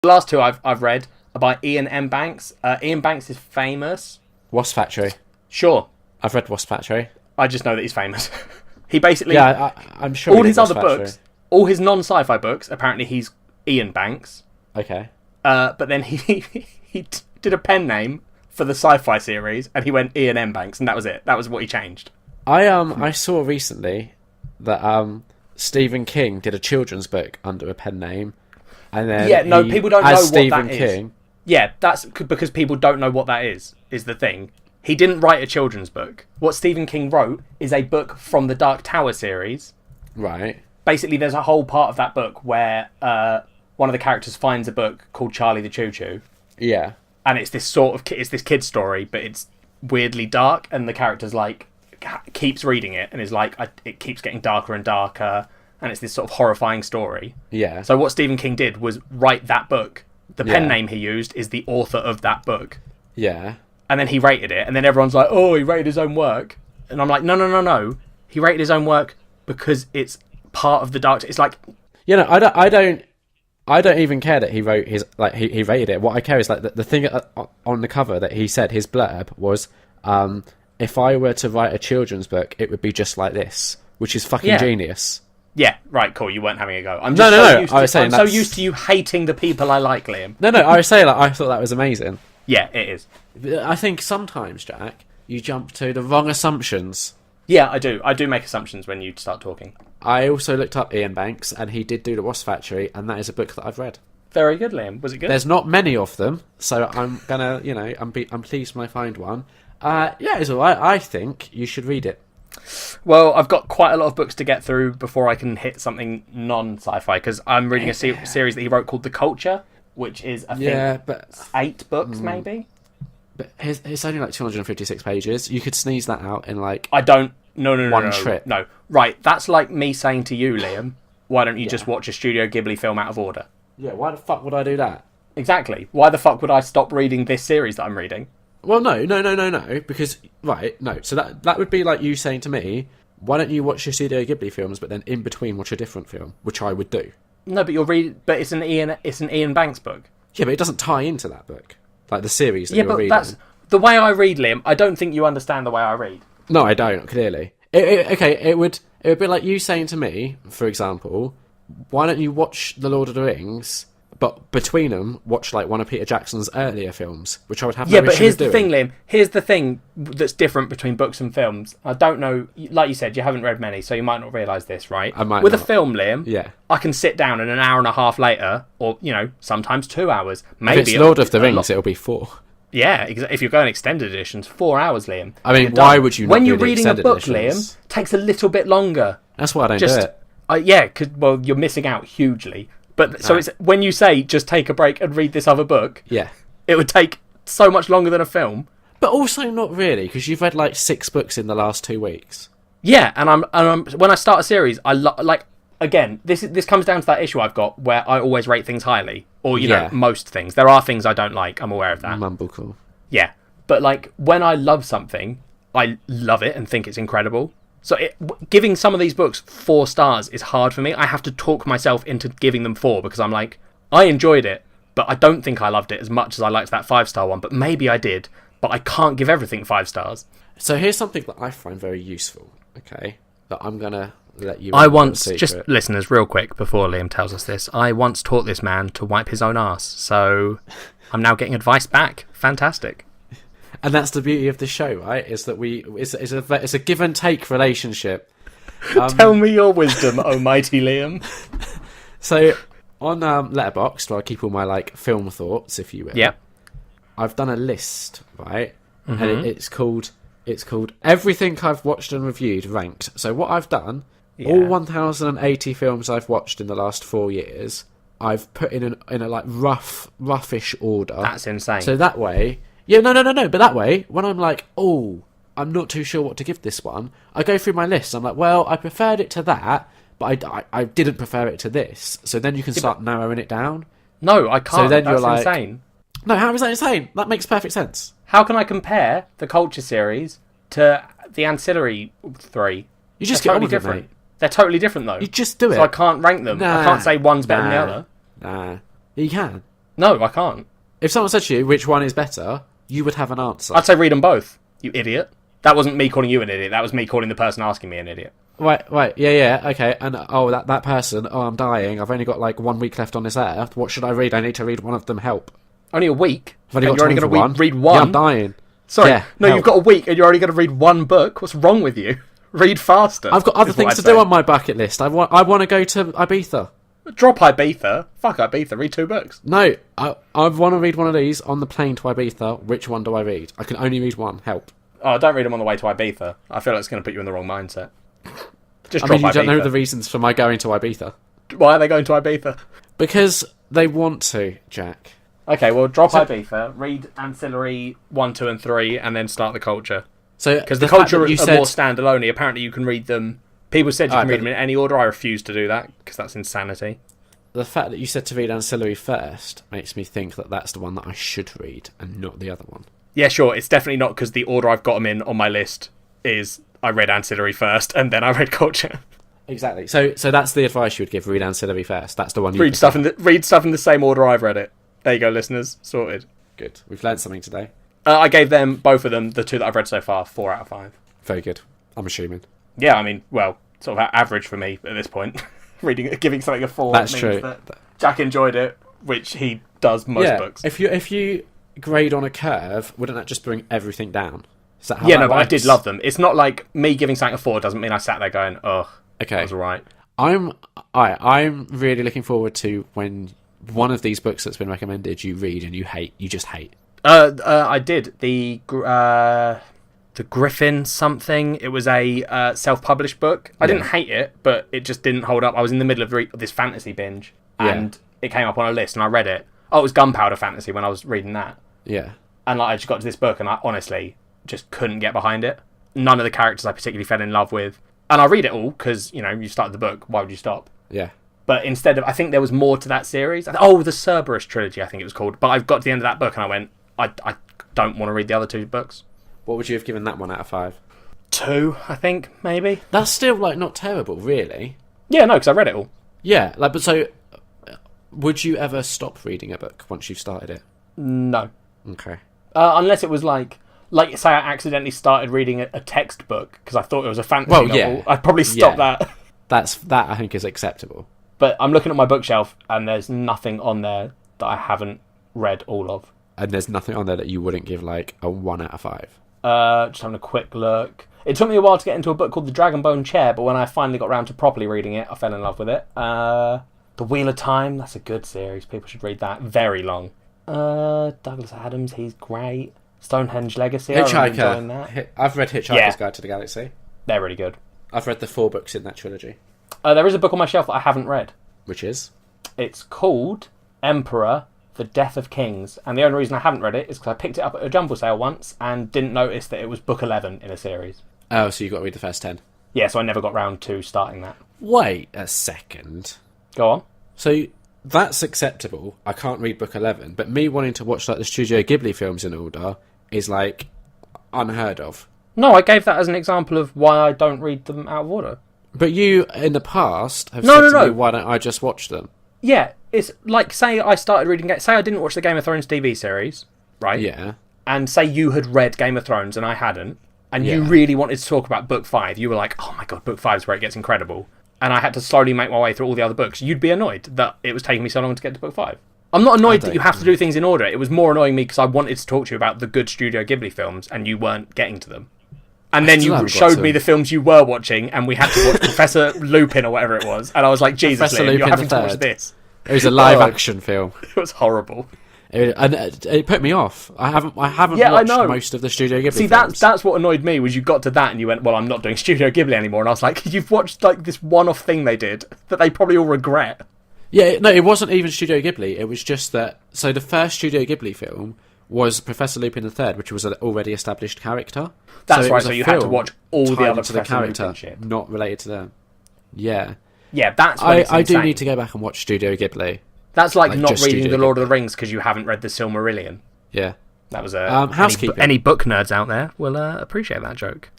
The last two I've read are by Iain M. Banks. Iain Banks is famous. Wasp Factory. Sure. I've read Wasp Factory. I just know that he's famous. He basically... Yeah, I'm sure all his Wasp other Factory. books, all his non-sci-fi books, apparently he's Iain Banks. Okay. But then he did a pen name for the sci-fi series, and he went Iain M. Banks, and that was it. That was what he changed. I saw recently that Stephen King did a children's book under a pen name, and then people don't know what that is. King. Yeah, that's because people don't know what that is the thing. He didn't write a children's book. What Stephen King wrote is a book from the Dark Tower series. Right. Basically, there's a whole part of that book where one of the characters finds a book called Charlie the Choo Choo. Yeah. And it's this it's this kid's story, but it's weirdly dark, and the character's like keeps reading it and is like it keeps getting darker and darker, and it's this sort of horrifying story. Yeah. So what Stephen King did was write that book. The pen name he used is the author of that book. Yeah. And then he rated it, and then everyone's like, "Oh, he rated his own work," and I'm like, "No. He rated his own work because it's part of the dark." It's like, I don't even care that he wrote his he rated it. What I care is like the thing on the cover that he said his blurb was, "If I were to write a children's book, it would be just like this," which is fucking genius. Yeah, right, cool. You weren't having a go. I'm so used to you hating the people I like, Liam. No. I was saying I thought that was amazing. Yeah, it is. I think sometimes, Jack, you jump to the wrong assumptions. Yeah, I do. I do make assumptions when you start talking. I also looked up Iain Banks, and he did do The Wasp Factory, and that is a book that I've read. Very good, Liam. Was it good? There's not many of them, so I'm gonna, I'm pleased when I find one. Yeah, it's alright. I think you should read it. Well, I've got quite a lot of books to get through before I can hit something non-sci-fi, because I'm reading a series that he wrote called The Culture, which is, I think, 8 books, maybe? But it's only like 256 pages. You could sneeze that out in like... I don't... No. One trip. No. Right, that's like me saying to you, Liam, why don't you just watch a Studio Ghibli film out of order? Yeah, why the fuck would I do that? Exactly. Why the fuck would I stop reading this series that I'm reading? Well, no, because... Right, no. So that would be like you saying to me, why don't you watch your Studio Ghibli films, but then in between watch a different film, which I would do. No, but but it's an Iain Banks book. Yeah, but it doesn't tie into that book. Like the series that you're reading. Yeah, but that's... The way I read, Liam, I don't think you understand the way I read. No, I don't, clearly. It would be like you saying to me, for example, why don't you watch The Lord of the Rings, but between them, watch like one of Peter Jackson's earlier films, which I would have no issue with doing. Yeah, but here's the thing, Liam. Here's the thing that's different between books and films. I don't know, like you said, you haven't read many, so you might not realise this, right? I might With not. a film, Liam, yeah, I can sit down and an hour and a half later, or, sometimes 2 hours, maybe... If it's Lord of the Rings, it'll be 4. Yeah, if you're going extended editions, 4 hours, Liam. I mean, why would you not when do you're the reading a book, editions? Liam, takes a little bit longer. That's why I don't do it. Yeah, because you're missing out hugely. But so it's when you say just take a break and read this other book. Yeah, it would take so much longer than a film. But also not really, because you've read like 6 books in the last 2 weeks. Yeah, and I'm when I start a series, I like. Again, this comes down to that issue I've got where I always rate things highly, or know most things. There are things I don't like. I'm aware of that. Mumblecore. Yeah, but like when I love something, I love it and think it's incredible. So giving some of these books 4 stars is hard for me. I have to talk myself into giving them 4 because I'm like, I enjoyed it, but I don't think I loved it as much as I liked that 5-star one. But maybe I did, but I can't give everything 5 stars. So here's something that I find very useful. Okay, that I'm gonna let you. Just listeners, real quick before Liam tells us this. I once taught this man to wipe his own arse, so I'm now getting advice back. Fantastic. And that's the beauty of the show, right? Is that it's a give and take relationship. Tell me your wisdom, oh mighty Liam. So on Letterboxd, where I keep all my like film thoughts, if you will. Yeah. I've done a list, right? Mm-hmm. And it's called Everything I've Watched and Reviewed Ranked. So what I've done, all 1,080 films I've watched in the last 4 years, I've put in a like roughish order. That's insane. So that way. Yeah, no. But that way, when I'm like, oh, I'm not too sure what to give this one, I go through my list. I'm like, well, I preferred it to that, but I didn't prefer it to this. So then you can start narrowing it down. No, I can't. So then you're like, insane. No, how is that insane? That makes perfect sense. How can I compare the Culture series to the Ancillary 3? You just get totally different. Mate. They're totally different, though. You just do it. So I can't rank them. I can't say one's better than the other. Nah, you can. No, I can't. If someone said to you which one is better, you would have an answer. I'd say read them both, you idiot. That wasn't me calling you an idiot. That was me calling the person asking me an idiot. Wait, yeah, okay. And that person, I'm dying. I've only got like 1 week left on this earth. What should I read? I need to read one of them. Help. Only a week? I've only got you're only time going for to read one? Yeah, I'm dying. Sorry, yeah, no, help. You've got a week and you're only going to read one book. What's wrong with you? Read faster. I've got other things to do on my bucket list. I want to go to Ibiza. Drop Ibiza. Fuck Ibiza. Read 2 books. No, I want to read one of these on the plane to Ibiza. Which one do I read? I can only read one. Help. Oh, don't read them on the way to Ibiza. I feel like it's going to put you in the wrong mindset. Just I drop mean, you Ibiza. don't know the reasons for my going to Ibiza. Why are they going to Ibiza? Because they want to, Jack. Okay, well, drop Ibiza, read Ancillary 1, 2, and 3, and then start the Culture. So because the Culture are more standalone. Apparently, you can read them. People said you can read them in any order. I refuse to do that because that's insanity. The fact that you said to read Ancillary first makes me think that that's the one that I should read and not the other one. Yeah, sure. It's definitely not because the order I've got them in on my list is I read Ancillary first and then I read Culture. Exactly. So that's the advice you would give: read Ancillary first. That's the one you read stuff in the same order I've read it. There you go, listeners. Sorted. Good. We've learned something today. I gave them both of them, the 2 that I've read so far, 4 out of 5. Very good. I'm assuming. Yeah, I mean, well, sort of average for me at this point. Giving something a 4. That's means true. That Jack enjoyed it, which he does most books. If you grade on a curve, wouldn't that just bring everything down? Is that how Yeah, that no, but works? I did love them. It's not like me giving something a 4 doesn't mean I sat there going, ugh, Okay. that was alright. I'm really looking forward to when one of these books that's been recommended you read and you just hate. I did the Griffin something. It was a self-published book. I didn't hate it, but it just didn't hold up. I was in the middle of this fantasy binge, and it came up on a list, and I read it. Oh, it was Gunpowder Fantasy when I was reading that. Yeah. And I just got to this book, and I honestly just couldn't get behind it. None of the characters I particularly fell in love with. And I read it all because, you started the book. Why would you stop? Yeah. But instead of, I think there was more to that series. Oh, the Cerberus trilogy, I think it was called. But I got to the end of that book and I went, I don't want to read the other 2 books. What would you have given that one out of 5? 2, I think, maybe. That's still not terrible, really. Yeah, no, because I read it all. Yeah, but so would you ever stop reading a book once you've started it? No. Okay. Unless it was like say I accidentally started reading a textbook because I thought it was a fantasy novel. Yeah. I'd probably stop that. That I think is acceptable. But I'm looking at my bookshelf and there's nothing on there that I haven't read all of. And there's nothing on there that you wouldn't give a 1 out of 5. Just having a quick look. It took me a while to get into a book called The Dragonbone Chair, but when I finally got around to properly reading it, I fell in love with it. The Wheel of Time, that's a good series. People should read that. Very long. Douglas Adams, he's great. Stonehenge Legacy, I remember enjoying that. I've read Hitchhiker's Guide to the Galaxy. They're really good. I've read the 4 books in that trilogy. There is a book on my shelf that I haven't read. Which is? It's called Emperor, The Death of Kings. And the only reason I haven't read it is because I picked it up at a jumble sale once and didn't notice that it was book 11 in a series. Oh, so you got to read the first 10. Yeah, so I never got round to starting that. Wait a second. Go on. So that's acceptable. I can't read book 11, but me wanting to watch the Studio Ghibli films in order is unheard of. No, I gave that as an example of why I don't read them out of order. But you, in the past, have said to me, why don't I just watch them? Yeah, it's like, say I started reading... Say I didn't watch the Game of Thrones TV series, right? Yeah. And say you had read Game of Thrones and I hadn't, and you really wanted to talk about book 5. You were like, oh my god, book 5 is where it gets incredible. And I had to slowly make my way through all the other books. You'd be annoyed that it was taking me so long to get to book 5. I'm not annoyed that you have to do things in order. It was more annoying me because I wanted to talk to you about the good Studio Ghibli films and you weren't getting to them. And then you showed me the films you were watching and we had to watch Professor Lupin or whatever it was. And I was like, Jesus, Liam, you're having to watch this. It was a live-action film. It was horrible. It put me off. I haven't watched most of the Studio Ghibli films. That's what annoyed me, was you got to that and you went, well, I'm not doing Studio Ghibli anymore. And I was like, you've watched this one-off thing they did that they probably all regret. Yeah, no, it wasn't even Studio Ghibli. It was just that... So the first Studio Ghibli film was Professor Lupin III, which was an already established character. That's right, so you had to watch all the other Professor character, Lupin shit. Not related to them. Yeah. Yeah, that's what it's I insane. do need to go back and watch Studio Ghibli. That's like not reading The Lord of the Rings because you haven't read The Silmarillion. Yeah. That was a... housekeeping. Any book nerds out there will appreciate that joke.